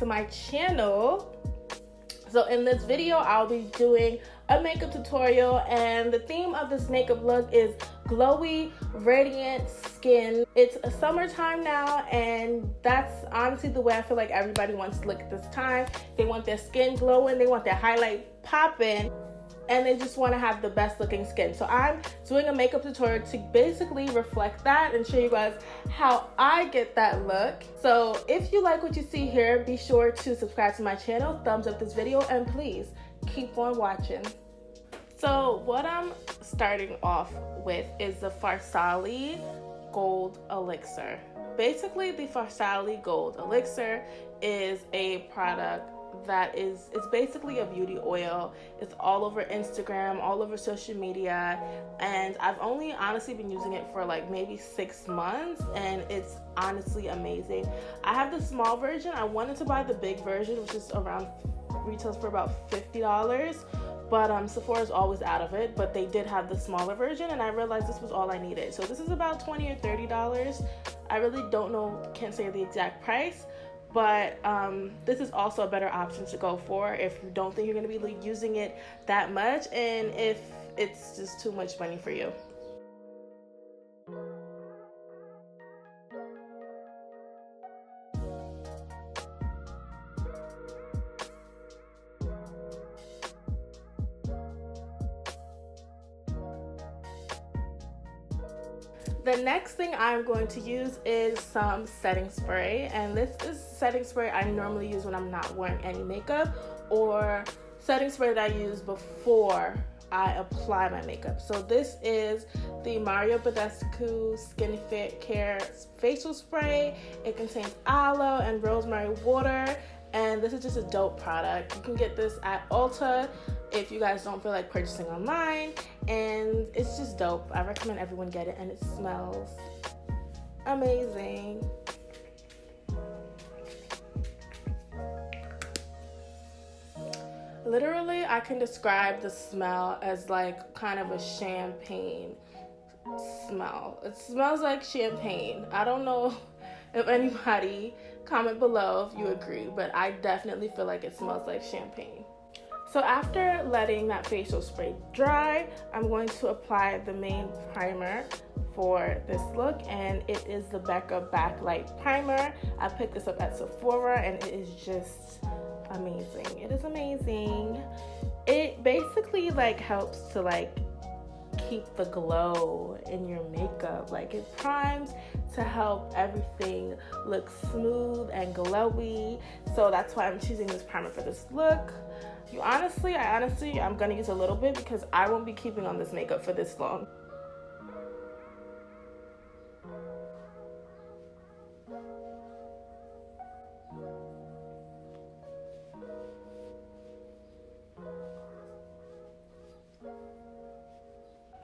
to my channel. So in this video, I'll be doing a makeup tutorial, and the theme of this makeup look is glowy, radiant skin. It's a summertime now, and that's honestly the way I feel like everybody wants to look at this time. They want their skin glowing, they want their highlight popping, and they just want to have the best looking skin. So I'm doing a makeup tutorial to basically reflect that and show you guys how I get that look. So if you like what you see here, be sure to subscribe to my channel, thumbs up this video, and please keep on watching. So what I'm starting off with is the Farsali Gold Elixir. Basically, the Farsali Gold Elixir is a product that it's basically a beauty oil. It's all over Instagram, all over social media, and I've only honestly been using it for like maybe 6 months, and it's honestly amazing. I have the small version. I wanted to buy the big version, which is around retails for about $50, but Sephora's always out of it. But they did have the smaller version, and I realized this was all I needed. So this is about $20 or $30. I really don't know, can't say the exact price, but this is also a better option to go for if you don't think you're going to be using it that much, and if it's just too much money for you. The next thing I'm going to use is some setting spray, and this is setting spray I normally use when I'm not wearing any makeup, or setting spray that I use before I apply my makeup. So this is the Mario Badescu Skin Care Facial Spray. It contains aloe and rosemary water, and this is just a dope product. You can get this at Ulta if you guys don't feel like purchasing online, and it's just dope. I recommend everyone get it, and it smells amazing. Literally, I can describe the smell as like kind of a champagne smell. It smells like champagne. I don't know if anybody, comment below if you agree, but I definitely feel like it smells like champagne. So after letting that facial spray dry, I'm going to apply the main primer for this look, and it is the Becca Backlight Primer. I picked this up at Sephora, and it is just amazing. It is amazing. It basically like helps to like keep the glow in your makeup. Like, it primes to help everything look smooth and glowy. So that's why I'm choosing this primer for this look. I'm gonna use a little bit because I won't be keeping on this makeup for this long.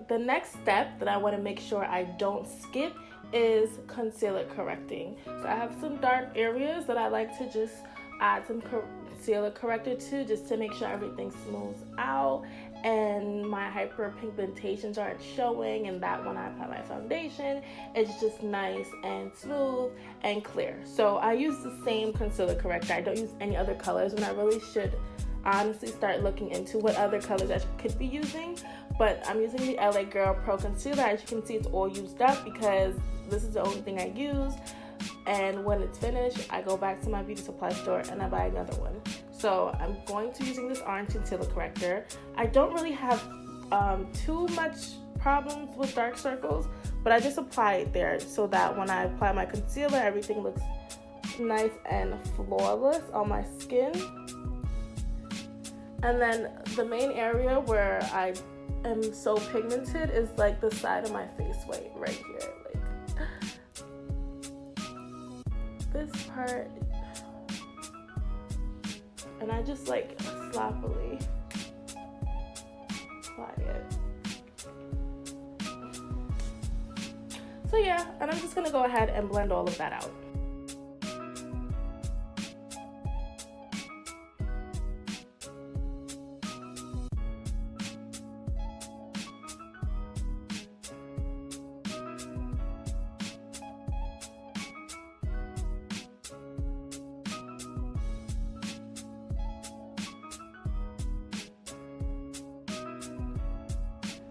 The next step that I want to make sure I don't skip is concealer correcting. So I have some dark areas that I like to just add some concealer corrector to, just to make sure everything smooths out and my hyperpigmentations aren't showing, and that when I apply my foundation, it's just nice and smooth and clear. So I use the same concealer corrector. I don't use any other colors, and I really should honestly start looking into what other colors I could be using. But I'm using the LA Girl Pro Concealer. As you can see, it's all used up because this is the only thing I use. And when it's finished, I go back to my beauty supply store and I buy another one. So I'm going to using this orange concealer corrector. I don't really have too much problems with dark circles, but I just apply it there so that when I apply my concealer, everything looks nice and flawless on my skin. And then the main area where I am so pigmented is like the side of my face, right here, like this part, and I just like sloppily apply it. So yeah, and I'm just gonna go ahead and blend all of that out.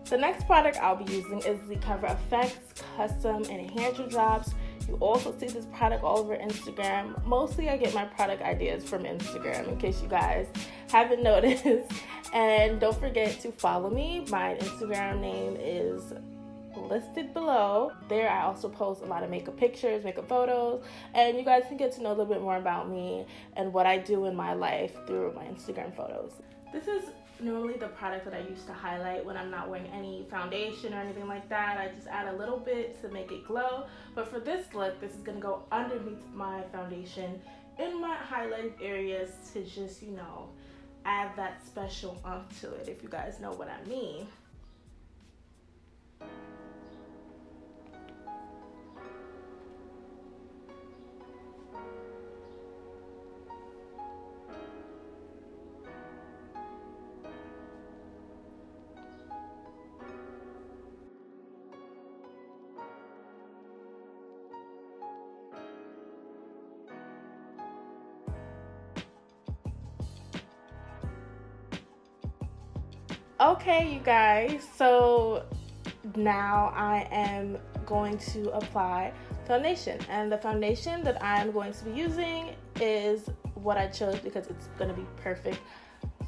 The next product I'll be using is the Cover FX Custom Enhancer Drops. You also see this product all over Instagram. Mostly I get my product ideas from Instagram, in case you guys haven't noticed. And don't forget to follow me. My Instagram name is listed below. There I also post a lot of makeup pictures, makeup photos, and you guys can get to know a little bit more about me and what I do in my life through my Instagram photos. This is normally the product that I use to highlight when I'm not wearing any foundation or anything like that. I just add a little bit to make it glow. But for this look, this is gonna go underneath my foundation in my highlighted areas to just, you know, add that special oomph to it, if you guys know what I mean. Okay, you guys, so now I am going to apply foundation, and the foundation that I'm going to be using is what I chose because it's going to be perfect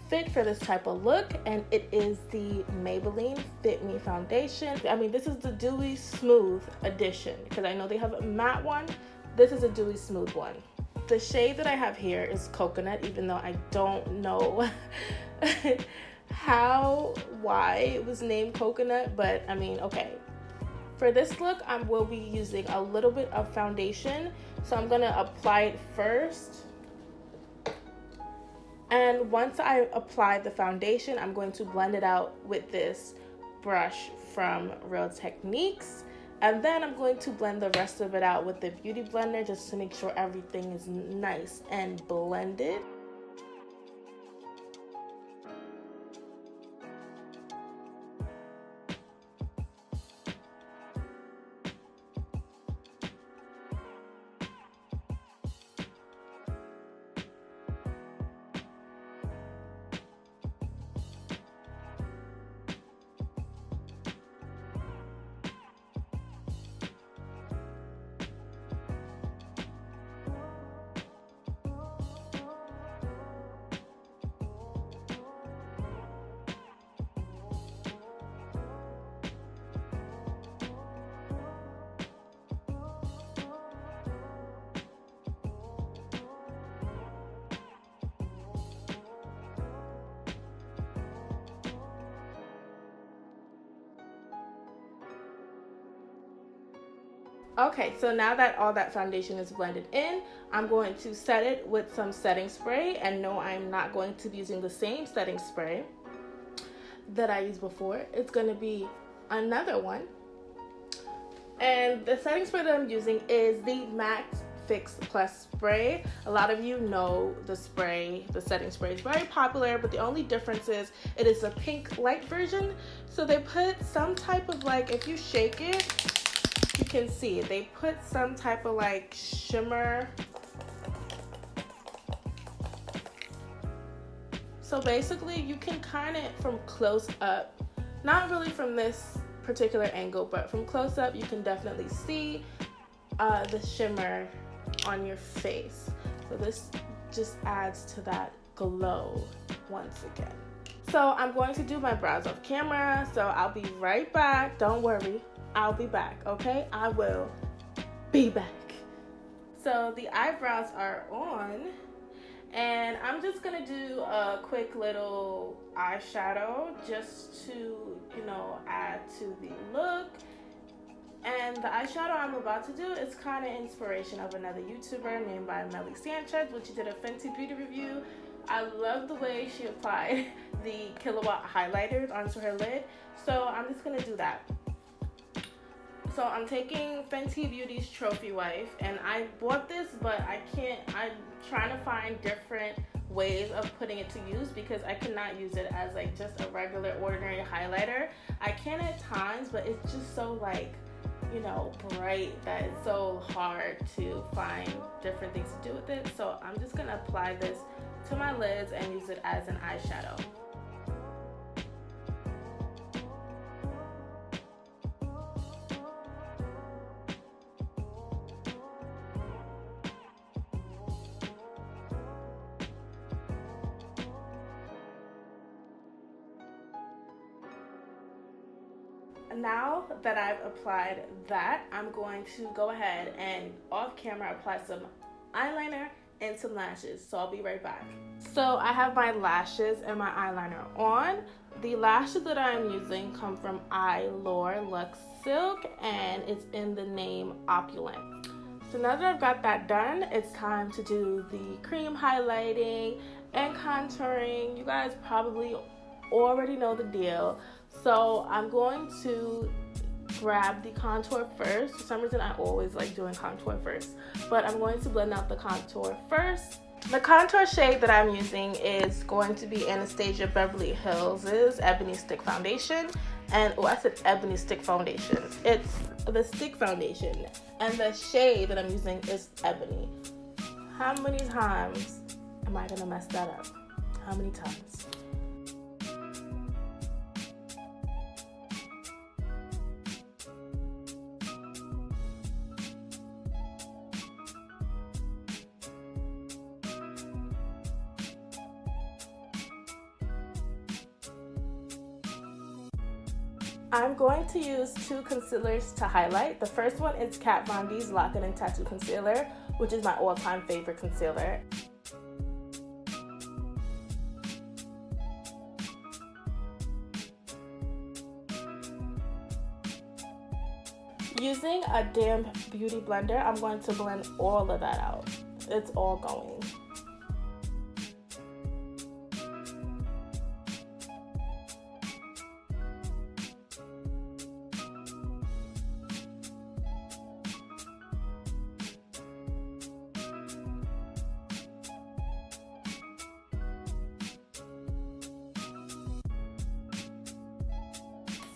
fit for this type of look, and it is the Maybelline Fit Me foundation. I mean, this is the Dewy Smooth edition because I know they have a matte one. This is a Dewy Smooth one. The shade that I have here is Coconut, even though I don't know why it was named Coconut, but I mean, okay. For this look, I will be using a little bit of foundation, so I'm gonna apply it first. And once I apply the foundation, I'm going to blend it out with this brush from Real Techniques. And then I'm going to blend the rest of it out with the Beauty Blender just to make sure everything is nice and blended. Okay, so now that all that foundation is blended in, I'm going to set it with some setting spray. And no, I'm not going to be using the same setting spray that I used before. It's going to be another one. And the setting spray that I'm using is the MAC Fix Plus spray. A lot of you know the spray, the setting spray is very popular, but the only difference is it is a pink light version. So they put some type of, like, if you shake it, you can see they put some type of like shimmer. So basically you can kind of from close up, not really from this particular angle, but from close up you can definitely see the shimmer on your face. So this just adds to that glow once again. So I'm going to do my brows off camera, so I'll be right back. Don't worry, I'll be back, okay? I will be back. So the eyebrows are on, and I'm just gonna do a quick little eyeshadow just to, you know, add to the look. And the eyeshadow I'm about to do is kind of inspiration of another YouTuber named by Melly Sanchez, which she did a Fenty Beauty review. I love the way she applied the Killawatt highlighters onto her lid, so I'm just gonna do that. So I'm taking Fenty Beauty's Trophy Wife, and I bought this, but I'm trying to find different ways of putting it to use because I cannot use it as like just a regular ordinary highlighter. I can at times, but it's just so like, you know, bright that it's so hard to find different things to do with it. So I'm just gonna apply this to my lids and use it as an eyeshadow. Now that I've applied that, I'm going to go ahead and off camera apply some eyeliner and some lashes. So I'll be right back. So I have my lashes and my eyeliner on. The lashes that I'm using come from Eylure Luxe Silk, and it's in the name Opulent. So now that I've got that done, it's time to do the cream highlighting and contouring. You guys probably already know the deal. So I'm going to grab the contour first. For some reason I always like doing contour first, but I'm going to blend out the contour first. The contour shade that I'm using is going to be Anastasia Beverly Hills' Ebony Stick Foundation. And I said Ebony Stick Foundation. It's the stick foundation. And the shade that I'm using is Ebony. How many times am I gonna mess that up? How many times? I'm going to use two concealers to highlight. The first one is Kat Von D's Lock It and Tattoo Concealer, which is my all-time favorite concealer. Using a damp beauty blender, I'm going to blend all of that out. It's all going.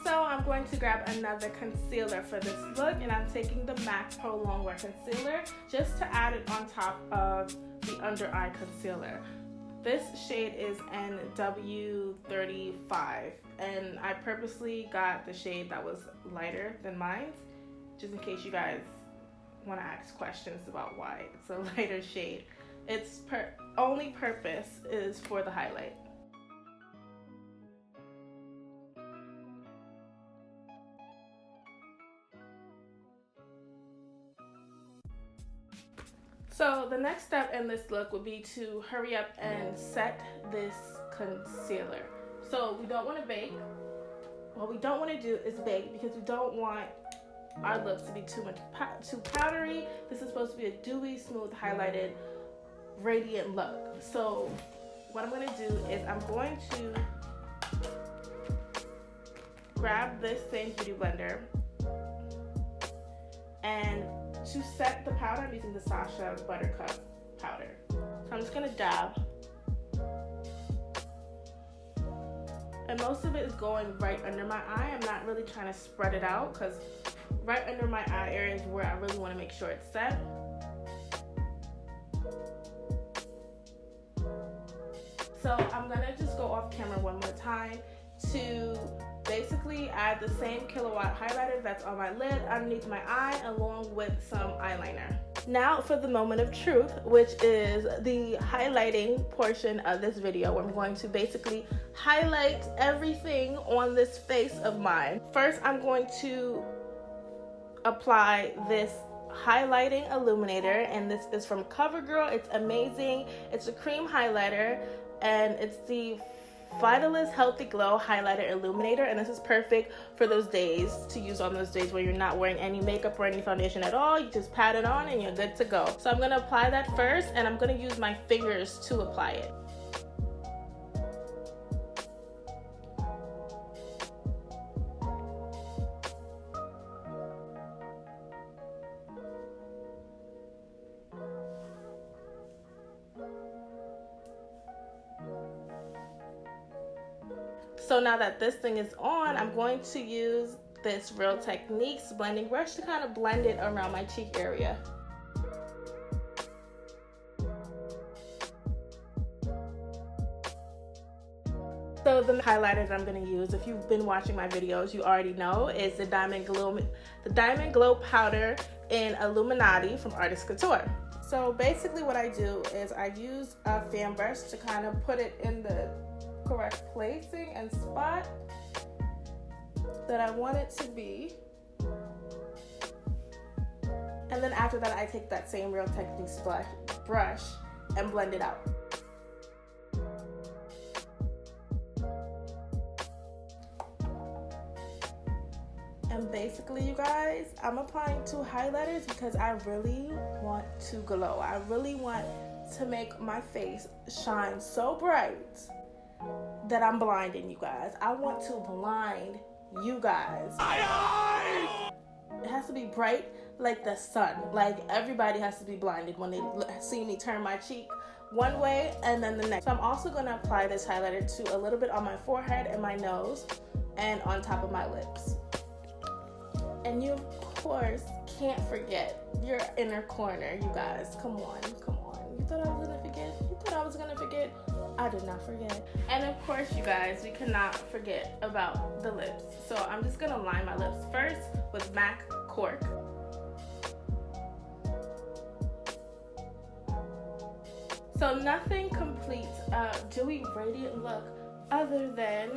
So I'm going to grab another concealer for this look, and I'm taking the MAC Pro Longwear Concealer just to add it on top of the under eye concealer. This shade is NW35, and I purposely got the shade that was lighter than mine, just in case you guys want to ask questions about why it's a lighter shade. Its only purpose is for the highlight. So the next step in this look would be to hurry up and set this concealer. So we don't want to bake. What we don't want to do is bake because we don't want our looks to be too powdery. This is supposed to be a dewy, smooth, highlighted, radiant look. So what I'm going to do is I'm going to grab this same beauty blender, and to set the powder, I'm using the Sasha Buttercup powder. So I'm just gonna dab. And most of it is going right under my eye. I'm not really trying to spread it out because right under my eye area is where I really want to make sure it's set. So I'm gonna just go off camera one more time to basically add the same Killawatt highlighter that's on my lid underneath my eye, along with some eyeliner. Now for the moment of truth, which is the highlighting portion of this video, where I'm going to basically highlight everything on this face of mine. First, I'm going to apply this highlighting illuminator, and this is from CoverGirl. It's amazing. It's a cream highlighter, and it's the Vitalist Healthy Glow Highlighter Illuminator, and this is perfect for those days, to use on those days where you're not wearing any makeup or any foundation at all. You just pat it on and you're good to go. So I'm going to apply that first, and I'm going to use my fingers to apply it. So now that this thing is on, I'm going to use this Real Techniques blending brush to kind of blend it around my cheek area. So the highlighter that I'm going to use, if you've been watching my videos, you already know, is the Diamond Glow powder in Illuminati from Artist Couture. So basically what I do is I use a fan brush to kind of put it in the correct placing and spot, that I want it to be. And then after that, I take that same Real Techniques brush and blend it out. And basically, you guys, I'm applying 2 highlighters because I really want to glow. I really want to make my face shine so bright that I'm blinding you guys. I want to blind you guys. It has to be bright like the sun. Like everybody has to be blinded when they see me turn my cheek one way and then the next. So I'm also going to apply this highlighter to a little bit on my forehead and my nose and on top of my lips. And you, of course, can't forget your inner corner, you guys. Come on, come on. You thought I was gonna forget? You thought I was gonna forget? I did not forget. And of course, you guys, we cannot forget about the lips. So I'm just gonna line my lips first with MAC Cork. So nothing completes a dewy, radiant look other than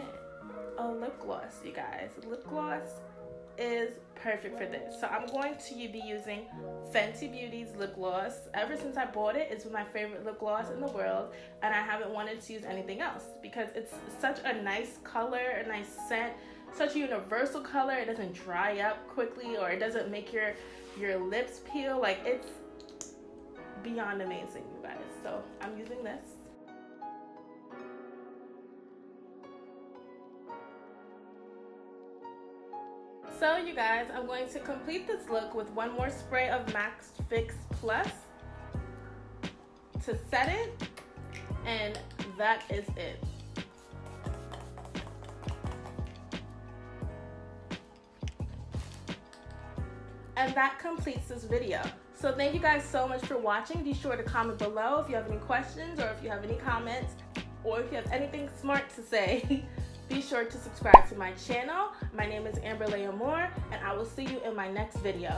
a lip gloss, you guys. Lip gloss is perfect for this. So I'm going to be using Fenty Beauty's lip gloss. Ever since I bought it, it's my favorite lip gloss in the world, and I haven't wanted to use anything else because it's such a nice color, a nice scent, such a universal color. It doesn't dry up quickly, or it doesn't make your lips peel. Like, it's beyond amazing, you guys. So I'm using this. So you guys, I'm going to complete this look with one more spray of MAC Fix Plus to set it, and that is it. And that completes this video. So thank you guys so much for watching. Be sure to comment below if you have any questions, or if you have any comments, or if you have anything smart to say. Be sure to subscribe to my channel. My name is Amber Leah Moore, and I will see you in my next video.